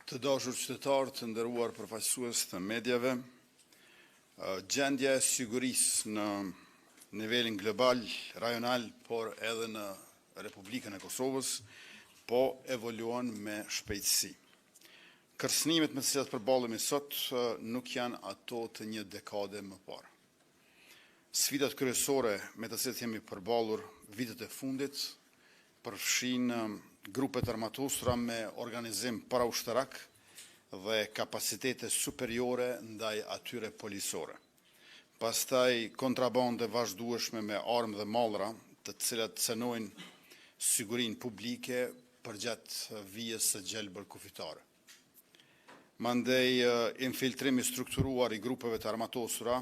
Të dashur qytetarë, të nderuar përfaqësues të medjave, gjendja e sigurisë në nivelin global, rajonal, por edhe në Republikën e Kosovës, po evoluon me shpejtësi. Kërcënimet me të cilat përballemi sot nuk janë ato të një dekade më parë. Sfidat kryesore me të cilat jemi përballur vitet e fundit përfshin grupet armatosura me organizim paraushtarak dhe kapacitete superiore ndaj atyre policore. Pastaj kontrabande vazhdueshme me armë dhe mallra, të cilat cënojnë sigurinë publike përgjatë vijës së gjelbër kufitare. Mandej infiltrimi strukturuar i grupeve të armatosura,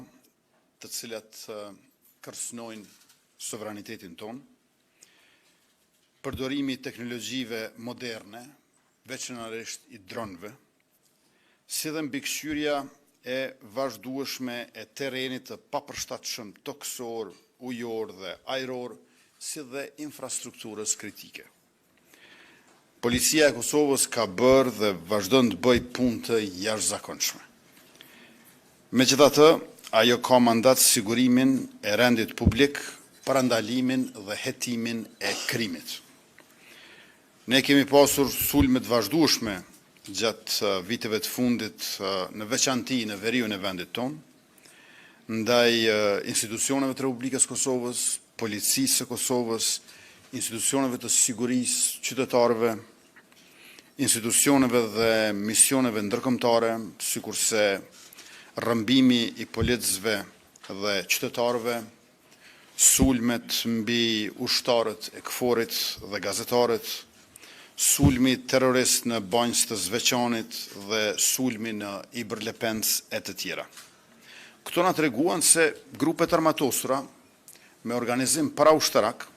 të cilat kërcënojnë sovranitetin tonë, përdorimi i teknologjive moderne, veçanërisht i dronëve, si dhe mbikëqyrja e vazhdueshme e terrenit të papërshtatshëm toksor, ujor dhe ajror, si dhe infrastrukturës kritike. Policia e Kosovës ka bërë dhe vazhdon të bëjë punë të jashtëzakonshme. Megjithatë, ajo ka mandat sigurimin e rendit publik, parandalimin dhe hetimin e krimit. Ne kemi pasur sulme të vazhdueshme gjatë viteve të fundit në veçanti në veriun e vendit tonë, ndaj institucioneve të Republikës Kosovës, policisë së Kosovës, institucioneve të sigurisë qytetarëve, institucioneve dhe misioneve ndërkombëtare, sikurse rrëmbimi i policëve dhe qytetarëve, sulmet mbi ushtarët e KFOR-it dhe gazetarët, sulmi terrorist në banjës të Zveçanit dhe sulmi në Ibërlepens e të tjera. Këto na treguan se grupet armatosura me organizim paraushtarak,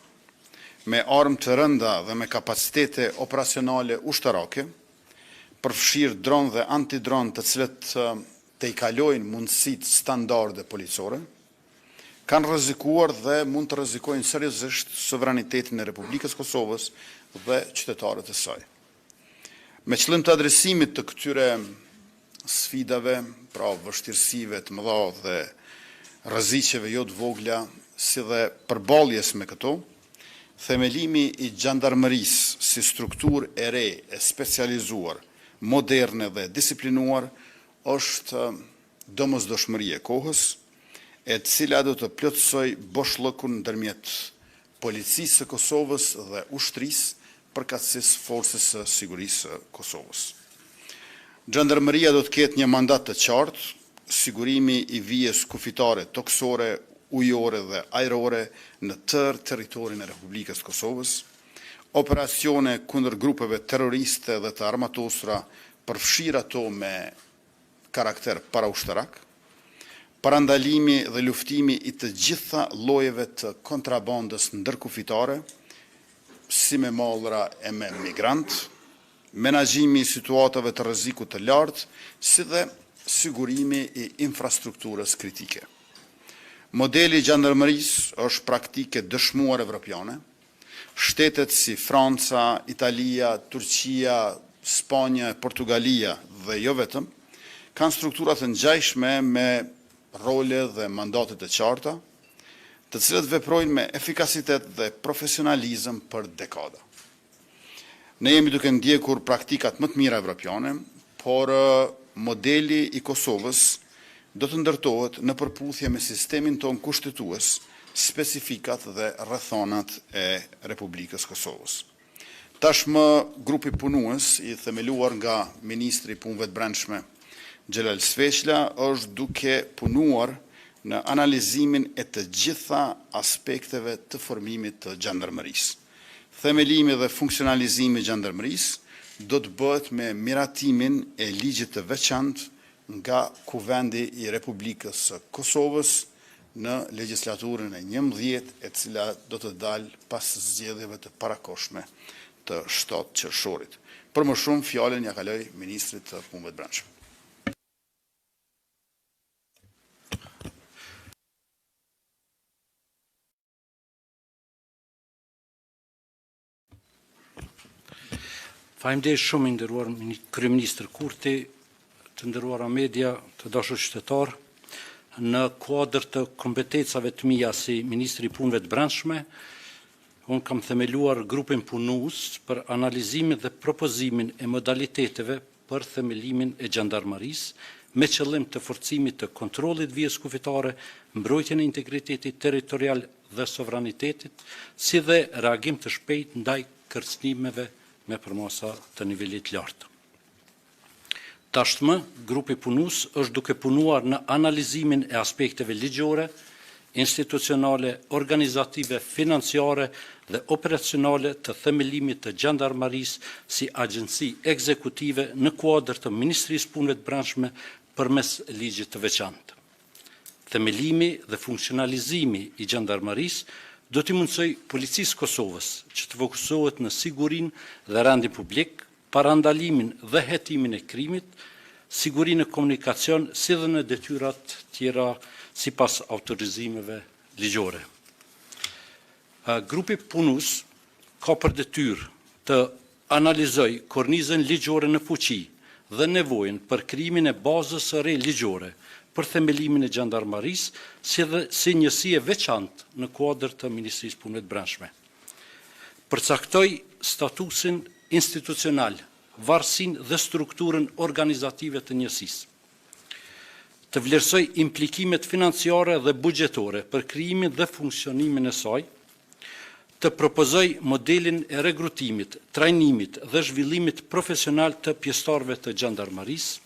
me armë të rënda dhe me kapacitete operacionale ushtarake, përfshirë dronë dhe antidronë të cilët të i kalojnë mundësitë standarde policore, kanë rrezikuar dhe mund të rrezikojnë seriozisht sovranitetin e Republikës Kosovës dhe qytetarët e saj. Me qëllim të adresimit të këtyre sfidave, pra vështirësive të mëdha dhe rreziqeve jo të vogla, si dhe përballjes me këto, themelimi i gjandarmërisë si strukturë e re e specializuar, moderne dhe disiplinuar është domosdoshmëri e kohës, e cila do të plotësoj boshllëkun ndërmjet policisë së Kosovës dhe ushtrisë, përkatësisë forcës së sigurisë së Kosovës. Gjandarmëria do të ketë një mandat të qartë, sigurimi i vijës kufitare toksore, ujore dhe ajrore në tërë territorin e Republikës Kosovës, operacione kundër grupeve terroriste dhe të armatosura, përfshirë ato me karakter paraushtarak, parandalimi dhe luftimi i të gjitha llojeve të kontrabandës ndërkufitare, si me mallra e me migrant, menaxhimi i situatave të rrezikut të lartë, si dhe sigurimi i infrastrukturës kritike. Modeli i gjandarmërisë është praktike dëshmuar evropiane. Shtetet si Franca, Italia, Turqia, Spanja, Portugalia dhe jo vetëm, kanë struktura të ngjashme me role dhe mandate të qarta, të cilët veprojnë me efikasitet dhe profesionalizëm për dekada. Ne jemi duke ndjekur praktikat më të mira evropiane, por modeli i Kosovës do të ndërtohet në përputhje me sistemin ton kushtetues, specifikat dhe rrethonat e Republikës Kosovës. Tashmë grupi punues i themeluar nga Ministri i Punëve të Brendshme Xhelal Sveqla është duke punuar në analizimin e të gjitha aspekteve të formimit të gjandarmërisë. Themelimi dhe funksionalizimi i gjandarmërisë do të bëhet me miratimin e ligjit të veçantë nga Kuvendi i Republikës së Kosovës në legjislaturën e 11, e cila do të dalë pas zgjedhjeve të parakohshme të 7 qershorit. Për më shumë, fjalën ja kaloj Ministrit të Punëve të Brendshme. Faleminderit shumë, i nderuar Kryeministër Kurti, të nderuara media, të dashur qytetar. Në kuadër të kompetencave të mia si Ministri i Punëve të Brendshme, unë kam themeluar grupin punues për analizimin dhe propozimin e modaliteteve për themelimin e gjandarmarisë, me qëllim të forcimit të kontrollit vijës kufitare, mbrojtjen e integritetit territorial dhe sovranitetit, si dhe reagim të shpejt ndaj kërcënimeve me përmasa të nivelit lartë. Tashmë, grupi punues është duke punuar në analizimin e aspekteve ligjore, institucionale, organizative, financiare dhe operacionale të themelimit të gjandarmarisë si agjenci ekzekutive në kuadër të Ministrisë Punëve të Brendshme përmes ligjit të veçantë. Themelimi dhe funksionalizimi i gjandarmarisë do t'i mundsoj Policisë Kosovës që të fokusohet në sigurinë dhe rendin publik, parandalimin dhe hetimin e krimit, sigurinë e komunikacion, si dhe në detyrat tjera sipas autorizimeve ligjore. Grupi punues ka për detyrë të analizoj kornizën ligjore në fuqi dhe nevojën për krijimin e bazës së re ligjore për themelimin e gjandarmarisë si njësi e veçantë në kuadër të Ministrisë Punëve të Brendshme. Përcaktoj statusin institucional, varësinë dhe strukturën organizative të njësisë. Të vlerësoj implikimet financiare dhe buxhetore për krijimin dhe funksionimin e saj, të propozoj modelin e regrutimit, trajnimit dhe zhvillimit profesional të pjesëtarëve të gjandarmarisë,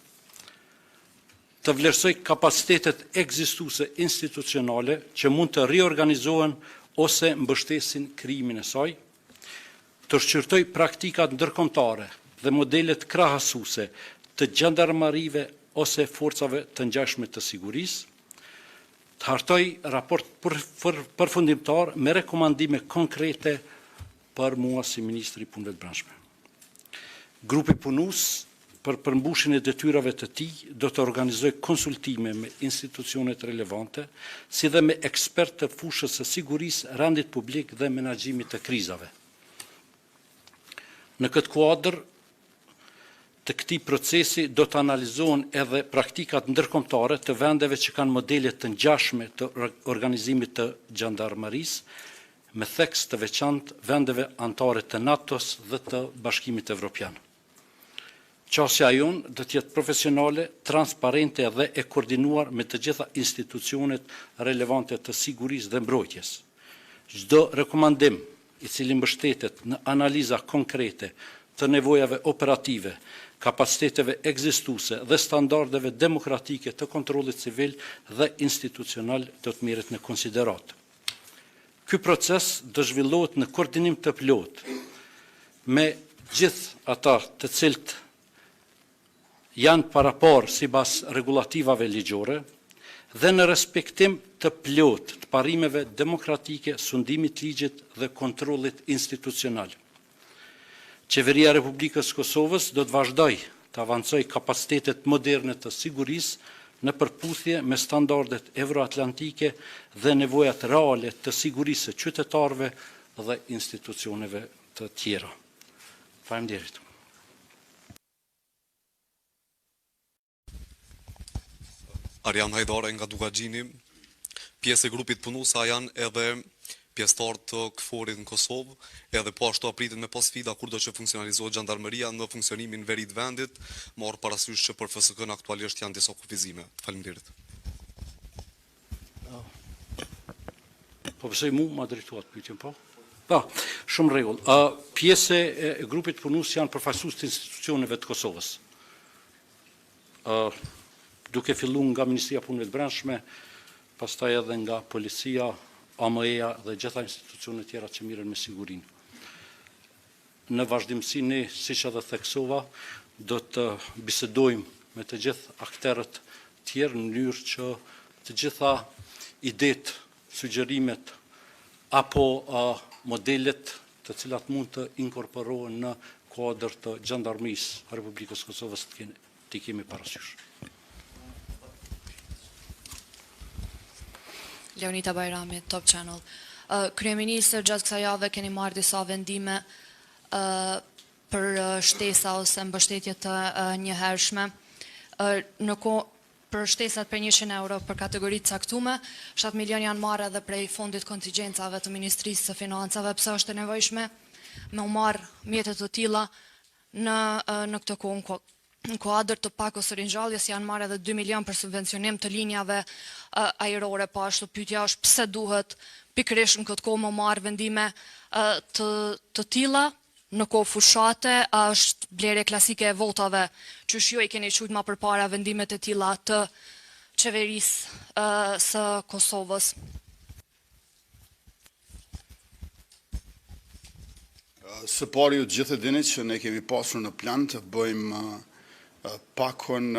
të vlerësoj kapacitetet ekzistuese institucionale që mund të riorganizohen ose mbështesin krijimin e saj, të shqyrtoj praktikat ndërkombëtare dhe modelet krahasuese të gjandarmarive ose forcave të ngjashme të sigurisë, të hartoj raport përfundimtar me rekomandime konkrete për mua si Ministri i Punëve të Brendshme. Grupi punues për përmbushjen e detyrave të tij do të organizoj konsultime me institucionet relevante, si dhe me ekspertë të fushës së sigurisë, rendit publik dhe menaxhimit të krizave. Në këtë kuadër të këtij procesi do të analizohen edhe praktikat ndërkombëtare të vendeve që kanë modele të ngjashme të organizimit të gjandarmarisë, me theks të veçantë vendeve anëtare të NATO-s dhe të Bashkimit Evropian. Qasja jonë do të jetë profesionale, transparente dhe e koordinuar me të gjitha institucionet relevante të sigurisë dhe mbrojtjes. Çdo rekomandim i cili mbështetet në analiza konkrete të nevojave operative, kapaciteteve ekzistuese dhe standardeve demokratike të kontrollit civil dhe institucional do të merret në konsiderat. Ky proces do zhvillohet në koordinim të plotë me gjithë ata të cilët janë parapar sipas regulativave ligjore dhe në respektim të plotë të parimeve demokratike, sundimit ligjit dhe kontrollit institucional. Qeveria e Republikës Kosovës do të vazhdojë të avancojë kapacitetet moderne të sigurisë në përputhje me standardet euroatlantike dhe nevojat reale të sigurisë së qytetarëve dhe institucioneve të tjera. Faleminderit. Arjan Hajdare nga Dukagjini, pjesë e grupit punues janë edhe pjesëtar të KFOR-it në Kosovë, edhe po ashtu apritet me pas sfida kur do që funksionalizohet gjandarmeria në funksionimin verit vendit, marrë parasysh që për FSK-n aktualisht janë disa kufizime. Faleminderit. Po pëse mu ma drejtuat pyetjen po? Shumë rregull. Pjesë e grupit punues janë përfaqësues të institucioneve të Kosovës. Duke filluar nga Ministria e Punëve të Brendshme, pastaj edhe nga policia, AME-ja dhe gjitha institucionet tjera që mirën me sigurinë. Në vazhdimsi ne, siç edhe theksova, do të bisedojmë me të gjithë aktorët tjerë në mënyrë që të gjitha idetë, sugjerimet apo modelet të cilat mund të inkorporohen në kuadër të gjandarmerisë Republikës Kosovës të kemi parasysh. Leonita Bajrami, Top Channel. Kryeministër, gjatë kësaj jave keni marrë disa vendime për shtesa ose mbështetje të njëhershme. Për shtesat për 100 euro për kategoritë caktume, 7 milion janë marrë edhe prej fondit kontingjencave të Ministrisë së Financave, pse është e nevojshme me u marrë mjetet të tilla në këtë kohë. Në kuadër të pakos së ringjalljes janë marrë edhe 2 milion për subvencionim të linjave ajrore, po ashtu pyetja është pse duhet pikërisht në këtë kohë më marrë vendime të tilla në kohë fushate, është blerje klasike e votave, që jo I keni qujtë ma përpara vendimet e tilla të qeverisë së Kosovës. Së pari ju të gjithë e dini që ne kemi pasur në plan të bëjmë pakon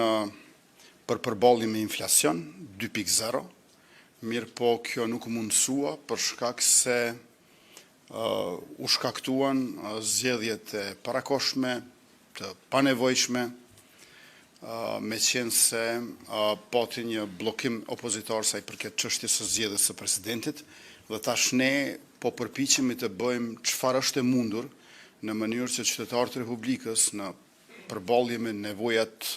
për përballje me inflacion 2.0, mirë po kjo nuk mundësua për shkak se u shkaktuan zgjedhjet e parakoshme, të panevojshme, me qenë se pati një blokim opozitar sa I përket çështjes së zgjedhjes së presidentit, dhe tash ne po përpiqemi të bëjmë çfarë është e mundur në mënyrë që qytetarët e Republikës në përballje me nevojat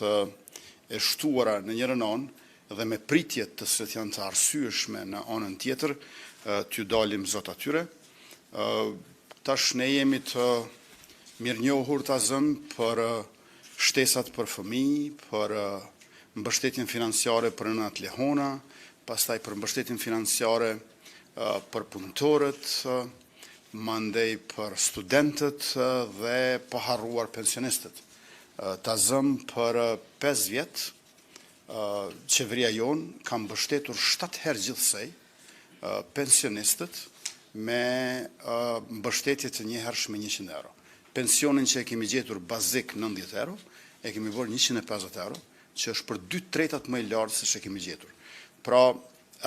e shtuara në njërin anë dhe me pritjet të cilat janë të arsyeshme në anën tjetër, t'ju dalim zot atyre. Tash ne jemi të mirënjohur ta zëm për shtesat për fëmijë, për mbështetjen financiare për nënat lehona, pastaj për mbështetjen financiare për punëtorët, mandej për studentët dhe pa harruar pensionistët. Ta zëm për 5 vjet, qeveria jonë ka mbështetur 7 herë gjithsej pensionistët me mbështetje të njëhershme 100 euro. Pensionin që e kemi gjetur bazik 90 euro, e kemi bërë 150 euro, që është për 2/3 më I lartë se që kemi gjetur. Pra,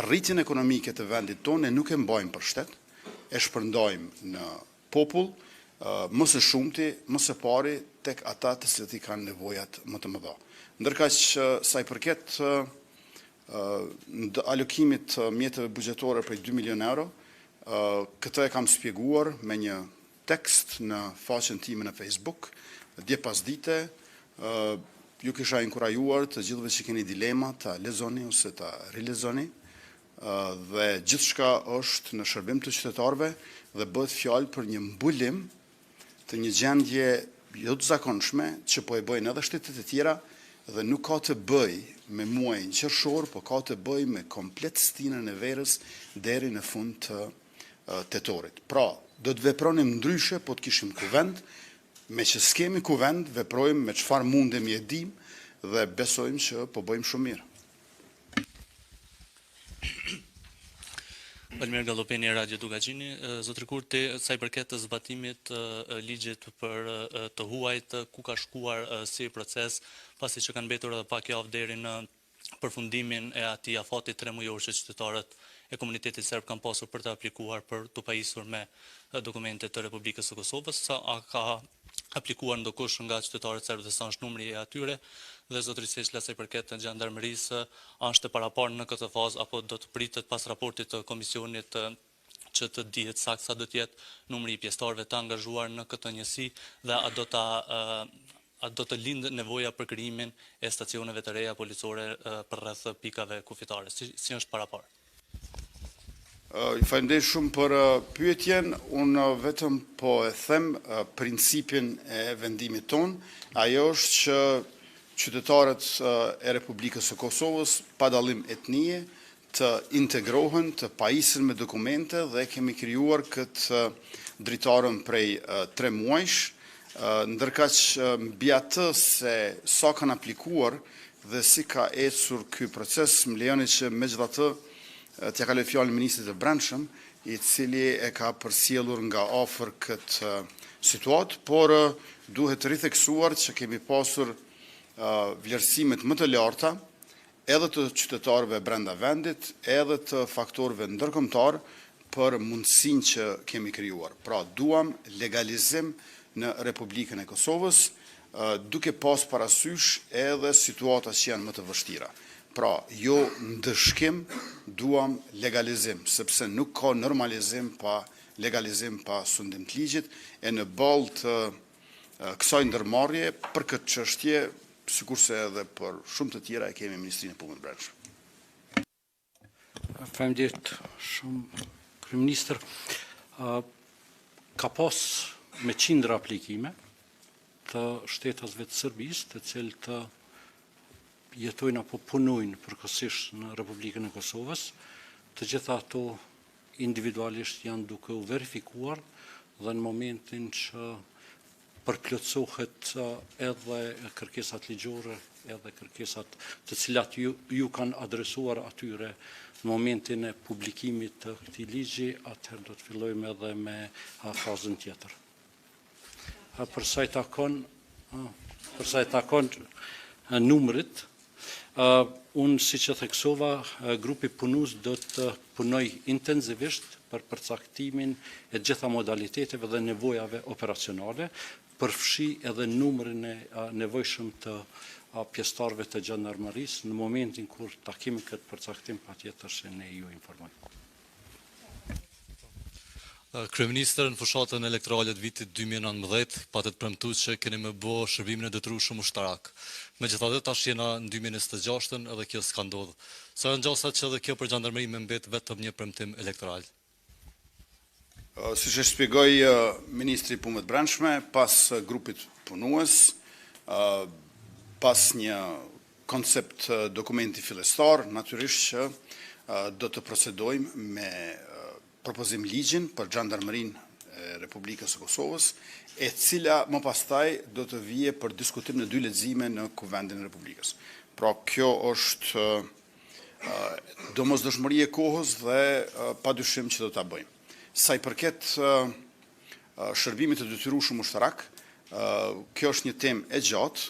rritjen ekonomike të vendit tonë nuk e mbajmë për shtet, e shpërndajmë në popull, më së shumti, më së pari tek ata të cilët I kanë nevojat më të mëdha. Ndërkaq sa I përket alokimit mjeteve buxhetore për 2 milion euro, këtë e kam spjeguar me një tekst në faqen time në Facebook, dje pas dite, ju kisha inkurajuar të gjithëve që keni dilema ta lexoni ose ta rilexoni, dhe gjithçka është në shërbim të qytetarëve dhe bëhet fjalë për një mbulim të një gjendje jo të zakonshme që po e bëjnë edhe shtetet e tjera dhe nuk ka të bëj me muajin qershor, po ka të bëj me komplet stinën e verës deri në fund të tetorit. Pra, do të vepronim ndryshe po të kishim kuvend, me që s'kemi kuvend, veprojmë me çfarë mundemi e dim dhe besojmë që po bëjmë shumë mirë. Valmir Gallopeni, Radio Dugagjini. Zotri Kurti, sa I përket të zbatimit ligjit për të huajt, ku ka shkuar si proces, pasi që kanë mbetur edhe pak javë deri në përfundimin e atij afati 3 mujor që qytetarët e komunitetit serb kanë pasur për të aplikuar për të pajisur me dokumente të Republikës së Kosovës, sa a ka aplikuar ndokush nga qytetarët serbë dhe sa është numri e atyre, dhe zotri Seçla sa I përket të gjandarmerisë, është e paraparë në këtë fazë apo do të pritet pas raportit të komisionit që të dihet saktë sa do të jetë numri I pjesëtarëve të angazhuar në këtë njësi dhe a do të lindë nevoja për krijimin e stacioneve të reja policore për rreth pikave kufitare. Si është paraparë? Faleminderit shumë për pyetjen. Unë vetëm po e them principin e vendimit ton. Ajo është që qytetarët e Republikës së Kosovës, pa dallim etnie, të integrohen, të pajisen me dokumente dhe kemi krijuar këtë dritarën prej 3 muajsh, ndërkaq mbi atë se sa kanë aplikuar dhe si ka ecur ky proces, më lejoni që megjithatë t'ja kaloj fjalën ministrit të brendshëm, I cili e ka përsjellur nga afër këtë situatë, por duhet të ritheksuar që kemi pasur vlerësimet më të larta edhe të qytetarëve brenda vendit, edhe të faktorëve ndërkombëtar për mundësinë që kemi krijuar. Pra, duam legalizim në Republikën e Kosovës, duke pas parasysh edhe situatat që janë më të vështira. Pra, jo ndëshkim, duam legalizim, sepse nuk ka normalizim pa legalizim pa sundim të ligjit, e në ballë të kësaj ndërmarrje për këtë çështje, sikurse edhe për shumë të tjera e kemi Ministrinë e Punëve të Brendshme. Faleminderit shumë, Kryeministër. Ka pas me qindra aplikime të shtetasve të Serbisë, të cilët të jetojnë apo punojnë përkohësisht në Republikën e Kosovës. Të gjitha ato individualisht janë duke u verifikuar dhe në momentin që përplotësohet edhe kërkesat ligjore, edhe kërkesat të cilat ju kanë adresuar atyre në momentin e publikimit të këtij ligji, atëherë do të fillojmë edhe me fazën tjetër. Përsa i takon numrit, unë si që theksova, grupi punues do të punoj intensivisht për përcaktimin e gjitha modaliteteve dhe nevojave operacionale, përfshi edhe numrin e nevojshëm të pjesëtarëve të gjandarmerisë në momentin kur ta kemi këtë përcaktim, patjetër se ne ju informojmë. Kryeministër, në fushatën elektorale të vitit 2019 patet premtuar që keni më bë shërbimin e detyrueshëm ushtarak. Megjithatë tash jena në 2026 edhe kjo s'ka ndodhur. Sa janë gjasat që edhe kjo për gjandarmeri më mbet vetëm një premtim elektoral? Siç e shpjegoi Ministri i Punëve të Brendshme, pas grupit punues, pas një koncept dokumenti fillestar, natyrisht që do të procedojmë me propozim ligjin për Gjandarmerinë e Republikës së Kosovës, e cila më pastaj do të vije për diskutim në 2 lexime në Kuvendin e Republikës. Pra kjo është domosdoshmëri e kohës dhe padyshim që do ta bëjmë. Sa i përket shërbimit të detyrueshëm ushtarak, kjo është një temë e gjatë,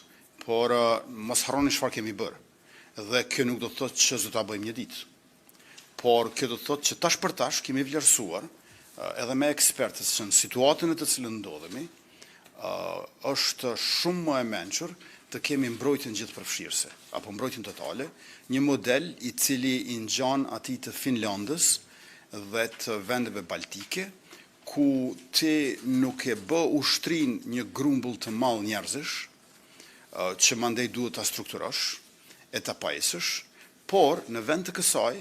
por mos harroni çfarë kemi bërë. Dhe kjo nuk do të thotë që do ta bëjmë një ditë. Por kjo do të thotë që tash për tash kemi vlerësuar edhe me ekspertës që në situatën e të cilën ndodhemi, është shumë më e mençur të kemi mbrojtjen gjithëpërfshirëse, apo mbrojtjen totale, një model i cili i ngjan atij të Finlandës dhe të vendeve baltike, ku ti nuk e bë ushtrin një grumbull të madh njerëzish, që mandej duhet ta strukturosh, e ta pajisësh, por në vend të kësaj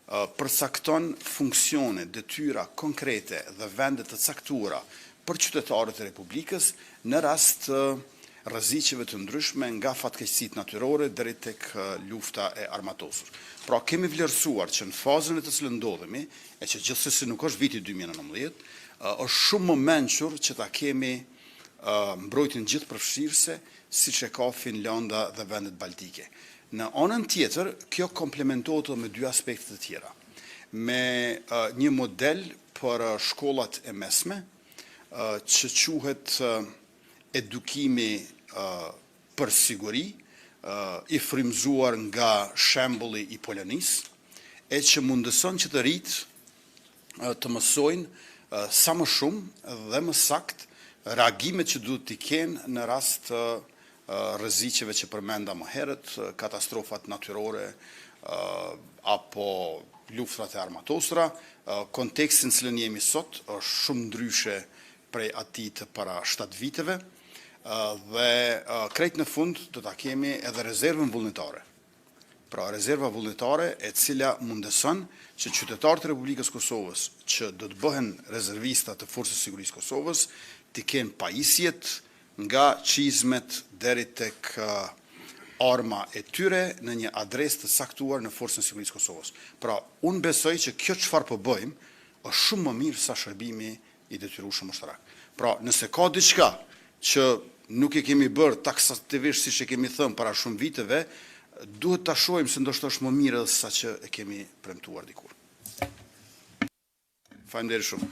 përcakton funksione, detyra konkrete dhe vende të caktuara për qytetarët e Republikës në rast të rreziqeve të ndryshme nga fatkeqësitë natyrore deri tek lufta e armatosur. Pra kemi vlerësuar që në fazën e të cilën ndodhemi, e që gjithsesi nuk është viti 2019, është shumë më mençur që ta kemi mbrojtjen gjithëpërfshirëse siç e ka Finlanda dhe vendet baltike. Në anën tjetër, kjo komplementohet me 2 aspekte të tjera. Me një model për shkollat e mesme, që quhet edukimi për siguri, i frymzuar nga shembulli i Polonisë, e që mundëson që të rinjtë të mësojnë sa më shumë dhe më sakt reagimet që duhet t'i kenë në rast të rreziqeve që përmenda më herët, katastrofat natyrore apo luftrat e armatosura. Kontekstin në cilën jemi sot është shumë ndryshe prej atij të para 7 viteve dhe krejt në fund do ta kemi edhe rezervën vullnetare. Pra rezerva vullnetare e cila mundëson që qytetarët e Republikës Kosovës që do të bëhen rezervista të Forcës së Sigurisë Kosovës të kenë pajisjet nga çizmet deri tek arma e tyre në një adresë të saktuar në Forcën e Sigurisë Kosovës. Pra, unë besoj që kjo çfarë po bëjmë është shumë më mirë sa shërbimi i detyrueshëm ushtarak. Pra, nëse ka diçka që nuk e kemi bërë taksativisht siç e kemi thënë para shumë viteve, duhet ta shohim se ndoshta është më mirë se sa që e kemi premtuar dikur. Faleminderit shumë.